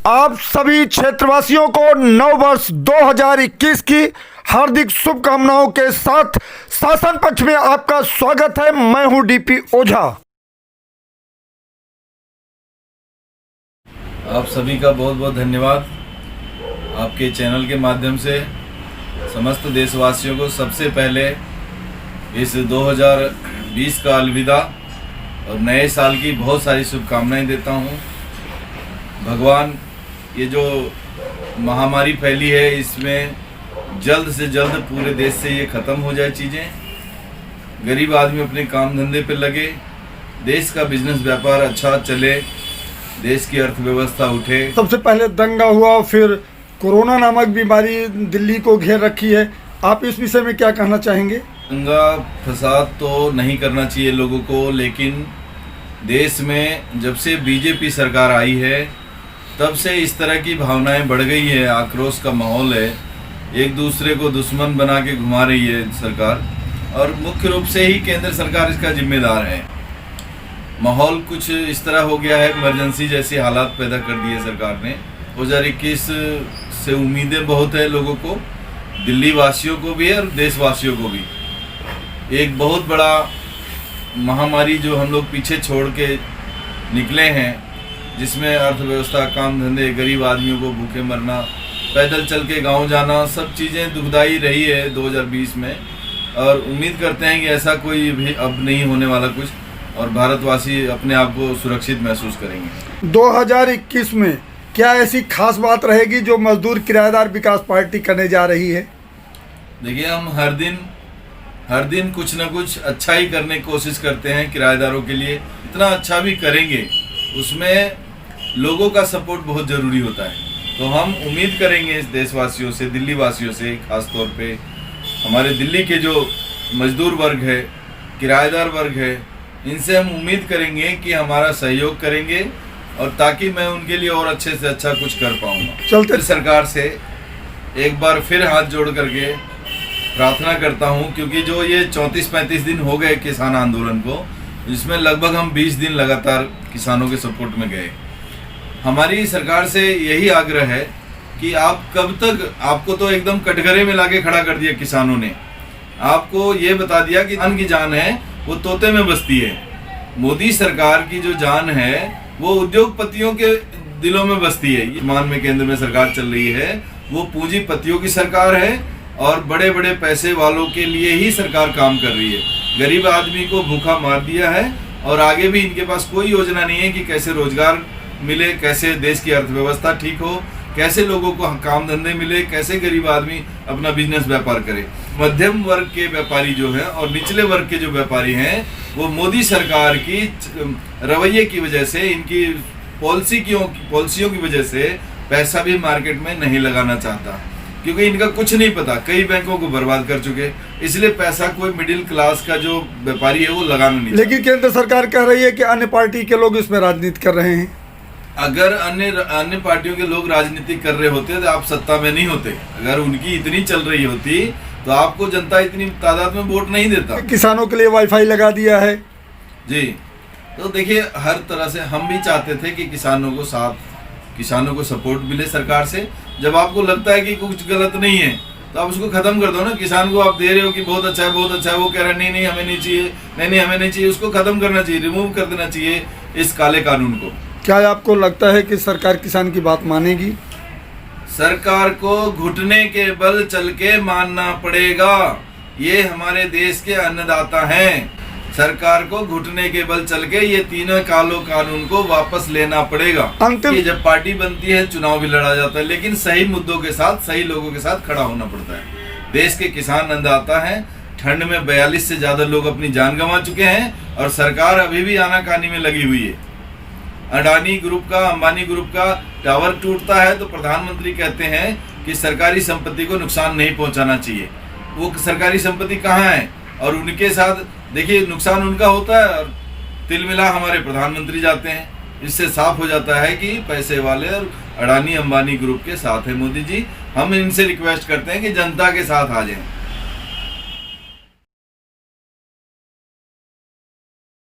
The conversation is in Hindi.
आप सभी क्षेत्रवासियों को नव वर्ष 2021 की हार्दिक शुभकामनाओं के साथ शासन पक्ष में आपका स्वागत है। मैं हूं डीपी ओझा। आप सभी का बहुत बहुत धन्यवाद। आपके चैनल के माध्यम से समस्त देशवासियों को सबसे पहले इस 2020 का अलविदा और नए साल की बहुत सारी शुभकामनाएं देता हूं। भगवान, ये जो महामारी फैली है इसमें जल्द से जल्द पूरे देश से ये ख़त्म हो जाए चीज़ें, गरीब आदमी अपने काम धंधे पे लगे, देश का बिजनेस व्यापार अच्छा चले, देश की अर्थव्यवस्था उठे। सबसे पहले दंगा हुआ, फिर कोरोना नामक बीमारी दिल्ली को घेर रखी है। आप इस विषय में क्या कहना चाहेंगे? दंगा फसाद तो नहीं करना चाहिए लोगों को, लेकिन देश में जब से बीजेपी सरकार आई है तब से इस तरह की भावनाएं बढ़ गई है, आक्रोश का माहौल है, एक दूसरे को दुश्मन बना के घुमा रही है सरकार, और मुख्य रूप से ही केंद्र सरकार इसका जिम्मेदार है। माहौल कुछ इस तरह हो गया है, इमरजेंसी जैसी हालात पैदा कर दी है सरकार ने। 2021 से उम्मीदें बहुत है लोगों को, दिल्ली वासियों को भी और देशवासियों को भी। एक बहुत बड़ा महामारी जो हम लोग पीछे छोड़ के निकले हैं, जिसमें अर्थव्यवस्था, काम धंधे, गरीब आदमियों को भूखे मरना, पैदल चल के गांव जाना, सब चीज़ें दुखदाई रही है 2020 में, और उम्मीद करते हैं कि ऐसा कोई भी अब नहीं होने वाला कुछ, और भारतवासी अपने आप को सुरक्षित महसूस करेंगे। 2021 में क्या ऐसी खास बात रहेगी जो मजदूर किराएदार विकास पार्टी करने जा रही है? देखिए, हम हर दिन कुछ ना कुछ अच्छा ही करने की कोशिश करते हैं किराएदारों के लिए। इतना अच्छा भी करेंगे, उसमें लोगों का सपोर्ट बहुत ज़रूरी होता है। तो हम उम्मीद करेंगे इस देशवासियों से, दिल्ली वासियों से, खास तौर पे हमारे दिल्ली के जो मजदूर वर्ग है, किराएदार वर्ग है, इनसे हम उम्मीद करेंगे कि हमारा सहयोग करेंगे, और ताकि मैं उनके लिए और अच्छे से अच्छा कुछ कर पाऊँगा। चलते सरकार से एक बार फिर हाथ जोड़ करके प्रार्थना करता हूँ, क्योंकि जो ये 34-35 दिन हो गए किसान आंदोलन को, जिसमें लगभग हम 20 दिन लगातार किसानों के सपोर्ट में गए। हमारी सरकार से यही आग्रह है कि आप कब तक, आपको तो एकदम कटघरे में लाके खड़ा कर दिया किसानों ने, आपको ये बता दिया कि जान की जान है वो तोते में बसती है। मोदी सरकार की जो जान है वो उद्योगपतियों के दिलों में बसती है। ईमान में केंद्र में सरकार चल रही है, वो पूंजीपतियों की सरकार है और बड़े बड़े पैसे वालों के लिए ही सरकार काम कर रही है। गरीब आदमी को भूखा मार दिया है, और आगे भी इनके पास कोई योजना नहीं है कि कैसे रोजगार मिले, कैसे देश की अर्थव्यवस्था ठीक हो, कैसे लोगों को काम धंधे मिले, कैसे गरीब आदमी अपना बिजनेस व्यापार करे। मध्यम वर्ग के व्यापारी जो हैं और निचले वर्ग के जो व्यापारी हैं, वो मोदी सरकार की रवैये की वजह से, इनकी पॉलिसियों की वजह से पैसा भी मार्केट में नहीं लगाना चाहता, क्योंकि इनका कुछ नहीं पता, कई बैंकों को बर्बाद कर चुके, इसलिए पैसा कोई मिडिल क्लास का जो व्यापारी है वो लगाना नहीं। लेकिन केंद्र सरकार कह रही है कि अन्य पार्टी के लोग इसमें राजनीति कर रहे हैं। अगर अन्य पार्टियों के लोग राजनीति कर रहे होते तो आप सत्ता में नहीं होते। अगर उनकी इतनी चल रही होती तो आपको जनता इतनी तादाद में वोट नहीं देता। किसानों के लिए वाईफाई लगा दिया है जी। तो देखिए, हर तरह से हम भी चाहते थे कि किसानों को सपोर्ट मिले सरकार से। जब आपको लगता है कि कुछ गलत नहीं है तो आप उसको खत्म कर दो ना। किसान को आप दे रहे हो कि बहुत अच्छा है, बहुत अच्छा है, वो कह रहा है नहीं हमें नहीं चाहिए, नहीं हमें नहीं चाहिए, उसको खत्म करना चाहिए, रिमूव कर देना चाहिए इस काले कानून को। क्या आपको लगता है कि सरकार किसान की बात मानेगी? सरकार को घुटने के बल चल के मानना पड़ेगा। ये हमारे देश के अन्नदाता हैं। सरकार को घुटने के बल चल के ये तीनों कालो कानून को वापस लेना पड़ेगा। ये जब पार्टी बनती है, चुनाव भी लड़ा जाता है, लेकिन सही मुद्दों के साथ, सही लोगों के साथ खड़ा होना पड़ता है। देश के किसान अन्नदाता हैं। ठंड में 42 से ज्यादा लोग अपनी जान गंवा चुके हैं, और सरकार अभी भी आनाकानी में लगी हुई है। अडानी ग्रुप का, अंबानी ग्रुप का टावर टूटता है तो प्रधानमंत्री कहते हैं कि सरकारी संपत्ति को नुकसान नहीं पहुंचाना चाहिए। वो सरकारी संपत्ति कहाँ है? और उनके साथ देखिए, नुकसान उनका होता है और तिल मिला हमारे प्रधानमंत्री जाते हैं। इससे साफ हो जाता है कि पैसे वाले और अडानी अंबानी ग्रुप के साथ है मोदी जी। हम इनसे रिक्वेस्ट करते हैं कि जनता के साथ आ जाएं।